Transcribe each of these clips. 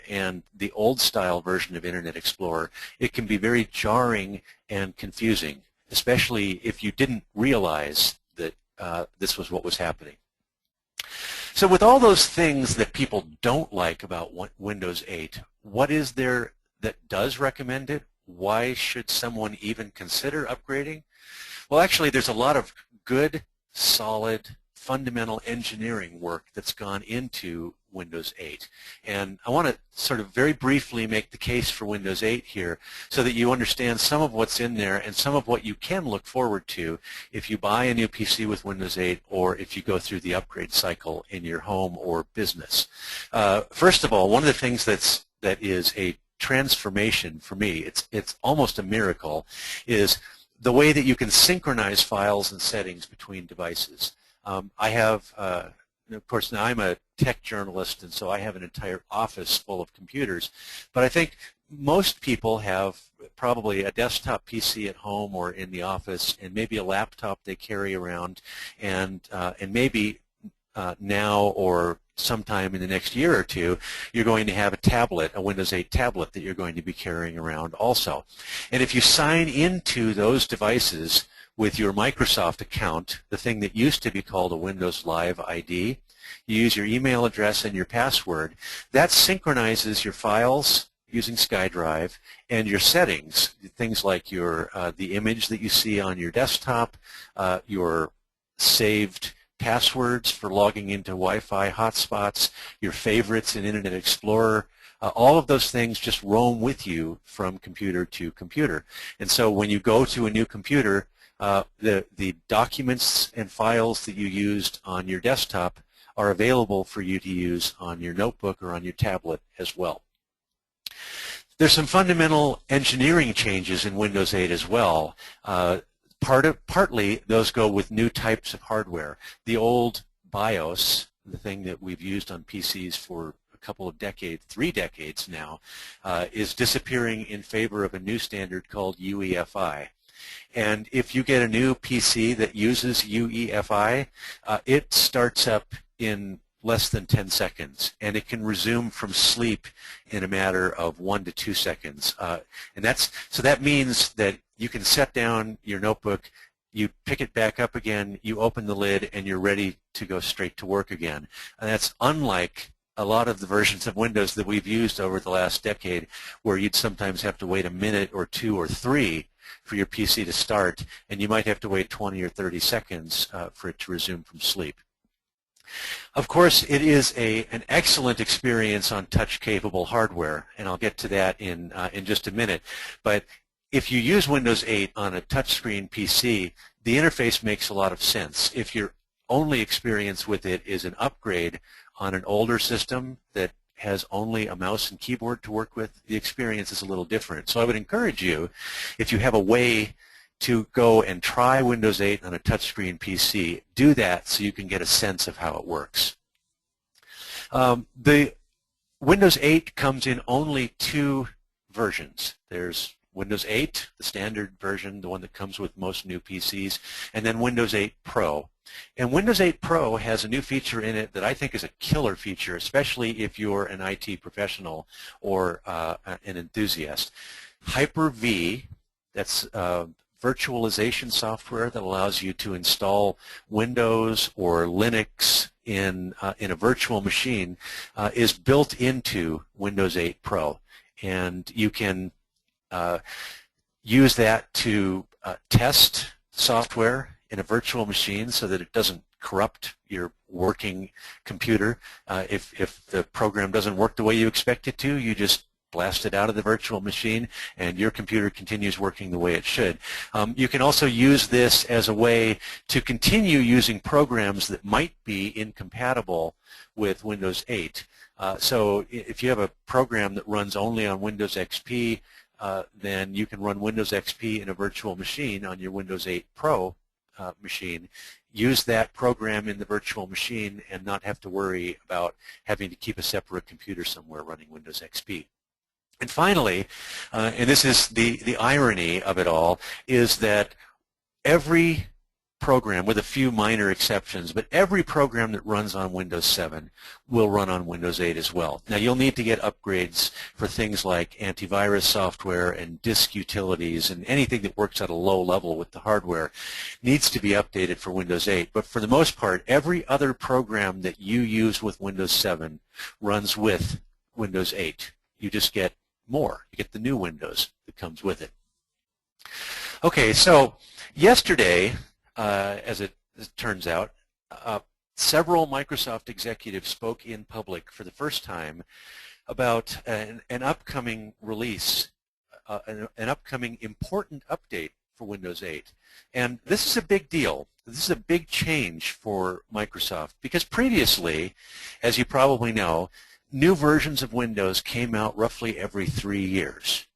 and the old style version of Internet Explorer, it can be very jarring and confusing, especially if you didn't realize that this was what was happening. So with all those things that people don't like about Windows 8, what is there that does recommend it? Why should someone even consider upgrading? Well, actually, there's a lot of good, solid, fundamental engineering work that's gone into Windows 8. And I want to sort of very briefly make the case for Windows 8 here so that you understand some of what's in there and some of what you can look forward to if you buy a new PC with Windows 8 or if you go through the upgrade cycle in your home or business. First of all, one of the things that is a transformation for me, it's almost a miracle, is the way that you can synchronize files and settings between devices. I have, of course, now I'm a tech journalist, and so I have an entire office full of computers. But I think most people have probably a desktop PC at home or in the office, and maybe a laptop they carry around, and maybe now or sometime in the next year or two, you're going to have a tablet, a Windows 8 tablet that you're going to be carrying around also. And if you sign into those devices with your Microsoft account, the thing that used to be called a Windows Live ID, you use your email address and your password, that synchronizes your files using SkyDrive and your settings, things like your the image that you see on your desktop, your saved passwords for logging into Wi-Fi hotspots, your favorites in Internet Explorer. All of those things just roam with you from computer to computer. And so when you go to a new computer, the documents and files that you used on your desktop are available for you to use on your notebook or on your tablet as well. There's some fundamental engineering changes in Windows 8 as well. Partly those go with new types of hardware. The old BIOS, the thing that we've used on PCs for a couple of decades, 3 decades now, is disappearing in favor of a new standard called UEFI. And if you get a new PC that uses UEFI, it starts up in less than 10 seconds, and it can resume from sleep in a matter of 1 to 2 seconds. So that means that you can set down your notebook, you pick it back up again, you open the lid, and you're ready to go straight to work again. And that's unlike a lot of the versions of Windows that we've used over the last decade, where you'd sometimes have to wait a minute or 2 or 3 for your PC to start, and you might have to wait 20 or 30 seconds for it to resume from sleep. Of course, it is an excellent experience on touch-capable hardware, and I'll get to that in just a minute. But if you use Windows 8 on a touchscreen PC, the interface makes a lot of sense. If your only experience with it is an upgrade on an older system that has only a mouse and keyboard to work with, the experience is a little different. So I would encourage you, if you have a way to go and try Windows 8 on a touchscreen PC, do that so you can get a sense of how it works. The Windows 8 comes in only 2 versions. There's Windows 8, the standard version, the one that comes with most new PCs, and then Windows 8 Pro. And Windows 8 Pro has a new feature in it that I think is a killer feature, especially if you're an IT professional or an enthusiast. Hyper-V, that's virtualization software that allows you to install Windows or Linux in a virtual machine, is built into Windows 8 Pro. And you can use that to test software in a virtual machine so that it doesn't corrupt your working computer. If the program doesn't work the way you expect it to, you just blast it out of the virtual machine and your computer continues working the way it should. You can also use this as a way to continue using programs that might be incompatible with Windows 8. So if you have a program that runs only on Windows XP, then you can run Windows XP in a virtual machine on your Windows 8 Pro machine, use that program in the virtual machine, and not have to worry about having to keep a separate computer somewhere running Windows XP. And finally, and this is the irony of it all, is that every program, with a few minor exceptions, but every program that runs on Windows 7 will run on Windows 8 as well. Now, you'll need to get upgrades for things like antivirus software and disk utilities, and anything that works at a low level with the hardware needs to be updated for Windows 8. But for the most part, every other program that you use with Windows 7 runs with Windows 8. You just get more. You get the new Windows that comes with it. Okay, so yesterday, as it turns out, several Microsoft executives spoke in public for the first time about an upcoming release, an upcoming important update for Windows 8. And this is a big deal. This is a big change for Microsoft because previously, as you probably know, new versions of Windows came out roughly every 3 years.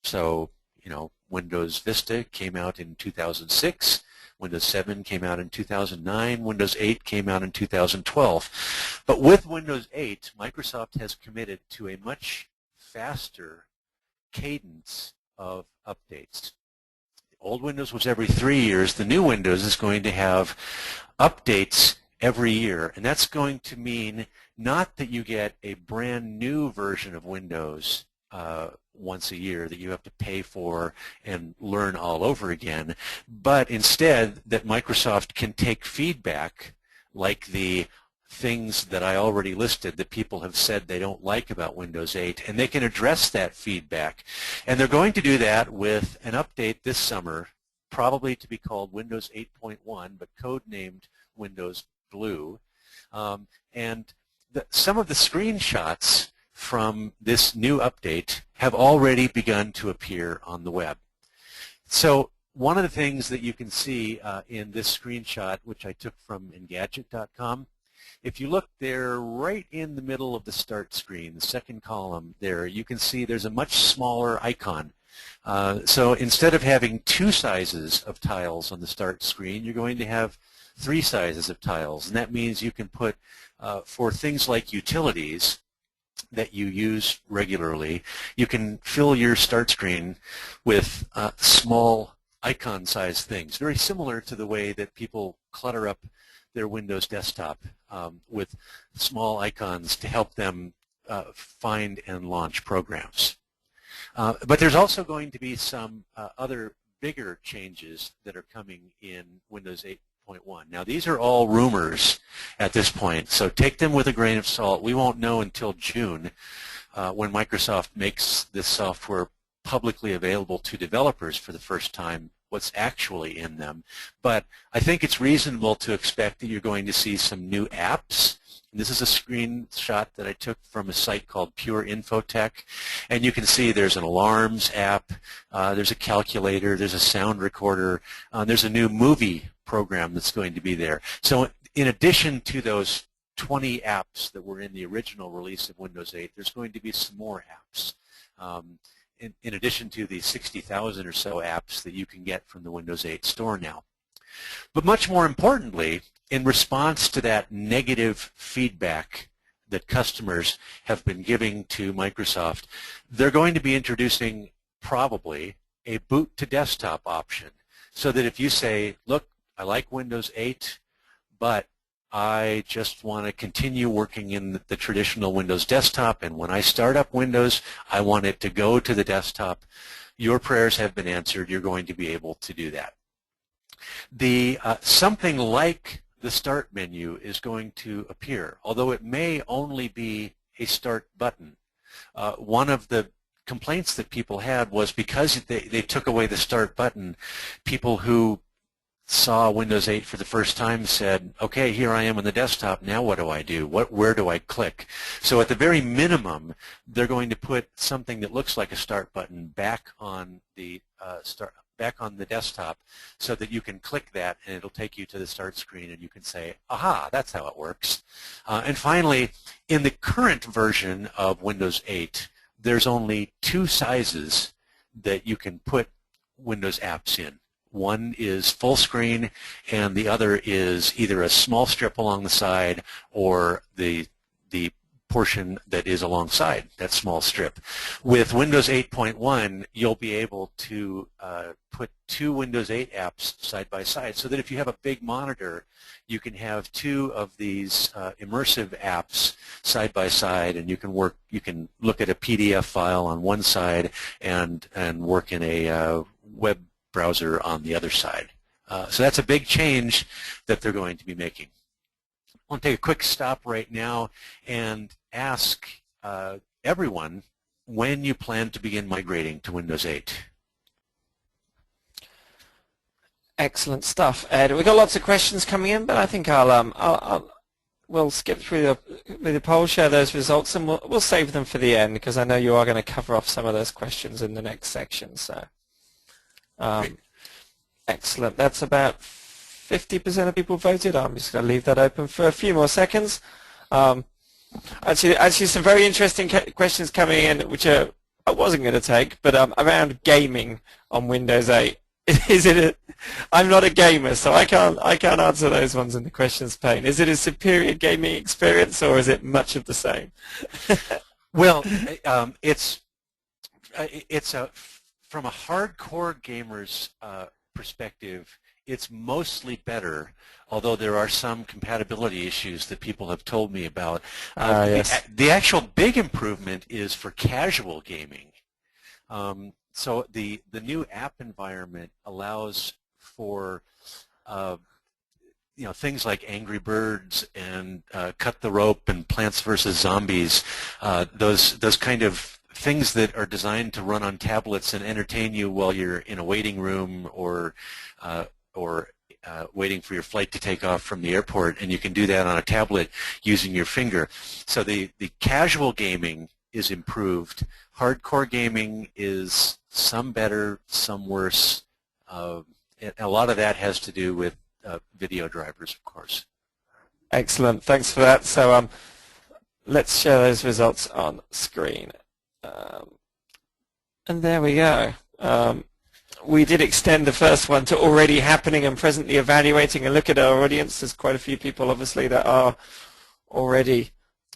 So, you know, Windows Vista came out in 2006. Windows 7 came out in 2009. Windows 8 came out in 2012. But with Windows 8, Microsoft has committed to a much faster cadence of updates. Old Windows was every 3 years. The new Windows is going to have updates every year. And that's going to mean not that you get a brand new version of Windows once a year that you have to pay for and learn all over again, but instead that Microsoft can take feedback like the things that I already listed that people have said they don't like about Windows 8, and they can address that feedback. And they're going to do that with an update this summer, probably to be called Windows 8.1, but codenamed Windows Blue. And some of the screenshots from this new update have already begun to appear on the web. So one of the things that you can see in this screenshot, which I took from Engadget.com, if you look there right in the middle of the start screen, the second column there, you can see there's a much smaller icon. So instead of having 2 sizes of tiles on the start screen, you're going to have 3 sizes of tiles. And that means you can put, for things like utilities that you use regularly, you can fill your start screen with small icon-sized things, very similar to the way that people clutter up their Windows desktop with small icons to help them find and launch programs. But there's also going to be some other bigger changes that are coming in Windows 8.1. Now, these are all rumors at this point, so take them with a grain of salt. We won't know until June when Microsoft makes this software publicly available to developers for the first time, what's actually in them. But I think it's reasonable to expect that you're going to see some new apps. This is a screenshot that I took from a site called Pure Infotech, and you can see there's an alarms app, there's a calculator, there's a sound recorder, there's a new movie program that's going to be there. So in addition to those 20 apps that were in the original release of Windows 8, there's going to be some more apps. In addition to the 60,000 or so apps that you can get from the Windows 8 store now. But much more importantly, in response to that negative feedback that customers have been giving to Microsoft, they're going to be introducing probably a boot to desktop option, so that if you say, look, I like Windows 8, but I just want to continue working in the traditional Windows desktop, and when I start up Windows, I want it to go to the desktop. Your prayers have been answered. You're going to be able to do that. Something like the Start menu is going to appear, although it may only be a Start button. One of the complaints that people had was because they took away the Start button, people who saw Windows 8 for the first time said, okay, here I am on the desktop, now what do I do? Where do I click? So at the very minimum, they're going to put something that looks like a Start button back on the desktop so that you can click that and it'll take you to the Start screen and you can say, aha, that's how it works. And finally, in the current version of Windows 8, there's only 2 sizes that you can put Windows apps in. One is full screen, and the other is either a small strip along the side or the portion that is alongside that small strip. With Windows 8.1, you'll be able to put two Windows 8 apps side by side, so that if you have a big monitor, you can have two of these immersive apps side by side, and you can look at a PDF file on one side and work in a web browser on the other side. So that's a big change that they're going to be making. I want to take a quick stop right now and ask everyone when you plan to begin migrating to Windows 8. Excellent stuff, Ed. We've got lots of questions coming in, but I think we'll skip through the poll, share those results, and we'll save them for the end, because I know you are going to cover off some of those questions in the next section. So, excellent. That's about 50% of people voted. I'm just going to leave that open for a few more seconds. Actually, some very interesting questions coming in, which I wasn't going to take, but around gaming on Windows 8. I'm not a gamer, so I can't answer those ones in the questions pane. Is it a superior gaming experience, or is it much of the same? Well, it's from a hardcore gamer's perspective, it's mostly better, although there are some compatibility issues that people have told me about. Yes. The actual big improvement is for casual gaming. So the new app environment allows for things like Angry Birds and Cut the Rope and Plants vs. Zombies, those kind of things that are designed to run on tablets and entertain you while you're in a waiting room or waiting for your flight to take off from the airport, and you can do that on a tablet using your finger. So the casual gaming is improved. Hardcore gaming is some better, some worse. A lot of that has to do with video drivers, of course. Excellent. Thanks for that. So let's share those results on screen. And there we go. We did extend the first one to already happening and presently evaluating, and look at our audience. There's quite a few people, obviously, that are already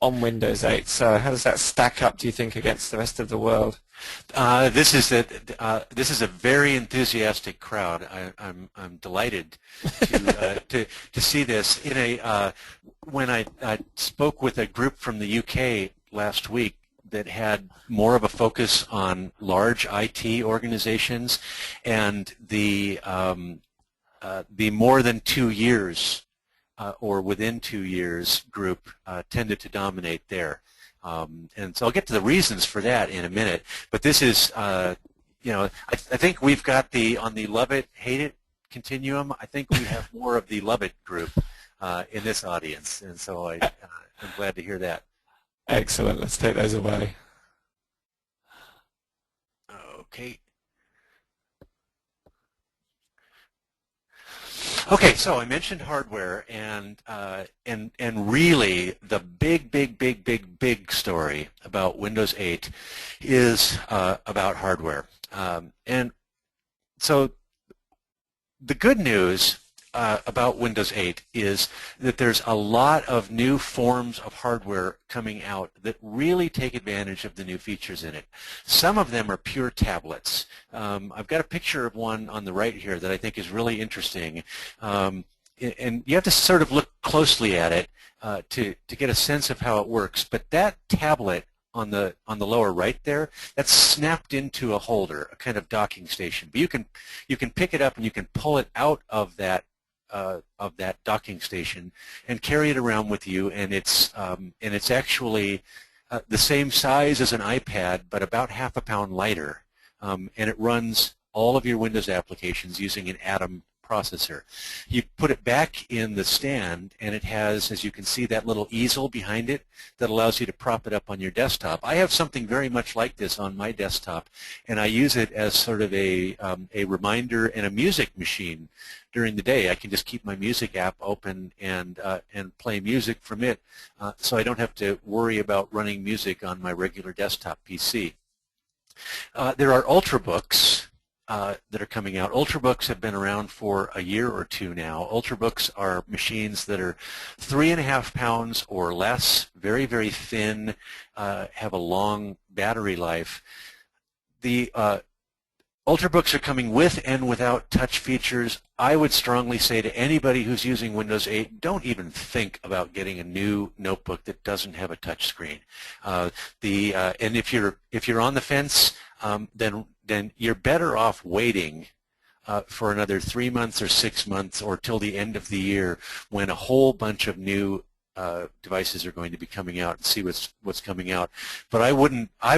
on Windows 8. So how does that stack up, do you think, against the rest of the world? This is a very enthusiastic crowd. I'm delighted to see this. When I spoke with a group from the UK last week that had more of a focus on large IT organizations, and the more than 2 years or within 2 years group tended to dominate there. And so I'll get to the reasons for that in a minute. But this is, I think we've got on the love it, hate it continuum, I think we have more of the love it group in this audience. And so I'm glad to hear that. Excellent. Let's take those away. Okay. Okay, so I mentioned hardware, and really the big story about Windows 8 is about hardware. And so the good news about Windows 8 is that there's a lot of new forms of hardware coming out that really take advantage of the new features in it. Some of them are pure tablets. I've got a picture of one on the right here that I think is really interesting. And you have to sort of look closely at it to get a sense of how it works. But that tablet on the lower right there, that's snapped into a holder, a kind of docking station. But you can pick it up and you can pull it out of that docking station and carry it around with you, and it's actually the same size as an iPad, but about half a pound lighter, and it runs all of your Windows applications using an Atom processor. You put it back in the stand, and it has, as you can see, that little easel behind it that allows you to prop it up on your desktop. I have something very much like this on my desktop, and I use it as sort of a reminder and a music machine during the day. I can just keep my music app open and play music from it, so I don't have to worry about running music on my regular desktop PC. There are Ultrabooks that are coming out. Ultrabooks have been around for a year or two now. Ultrabooks are machines that are 3.5 pounds or less, very, very thin, have a long battery life. The Ultrabooks are coming with and without touch features. I would strongly say to anybody who's using Windows 8, don't even think about getting a new notebook that doesn't have a touch screen. And if you're on the fence, then you're better off waiting for another 3 months or 6 months or till the end of the year, when a whole bunch of new devices are going to be coming out, and see what's coming out. But I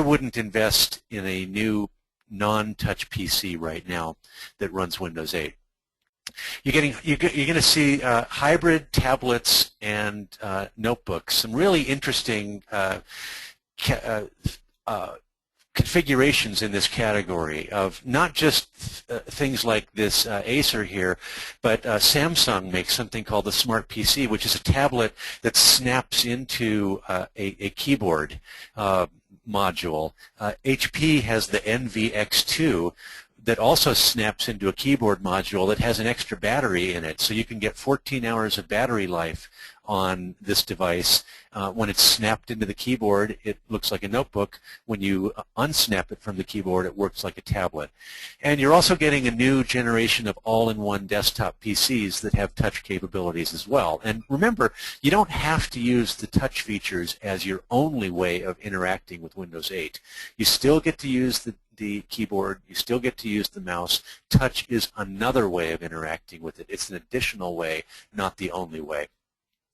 wouldn't invest in a new non-touch PC right now that runs Windows 8. You're going to see hybrid tablets and notebooks. Some really interesting configurations in this category of not just things like this Acer here, but Samsung makes something called the Smart PC, which is a tablet that snaps into a keyboard module. HP has the NVX2 that also snaps into a keyboard module that has an extra battery in it, so you can get 14 hours of battery life on this device. When it's snapped into the keyboard, it looks like a notebook. When you unsnap it from the keyboard, it works like a tablet. And you're also getting a new generation of all-in-one desktop PCs that have touch capabilities as well. And remember, you don't have to use the touch features as your only way of interacting with Windows 8. You still get to use the keyboard, you still get to use the mouse. Touch is another way of interacting with it. It's an additional way, not the only way.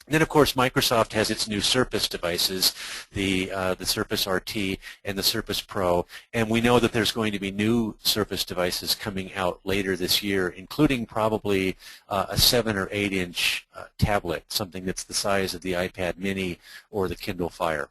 And then, of course, Microsoft has its new Surface devices, the Surface RT and the Surface Pro, and we know that there's going to be new Surface devices coming out later this year, including probably a 7 or 8 inch tablet, something that's the size of the iPad Mini or the Kindle Fire.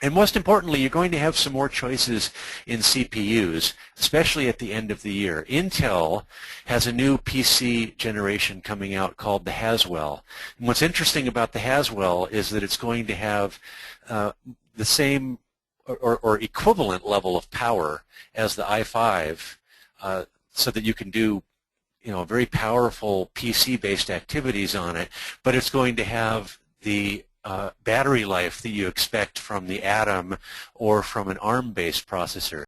And most importantly, you're going to have some more choices in CPUs, especially at the end of the year. Intel has a new PC generation coming out called the Haswell. And what's interesting about the Haswell is that it's going to have the same or equivalent level of power as the i5, so that you can do very powerful PC-based activities on it, but it's going to have the battery life that you expect from the Atom or from an ARM-based processor.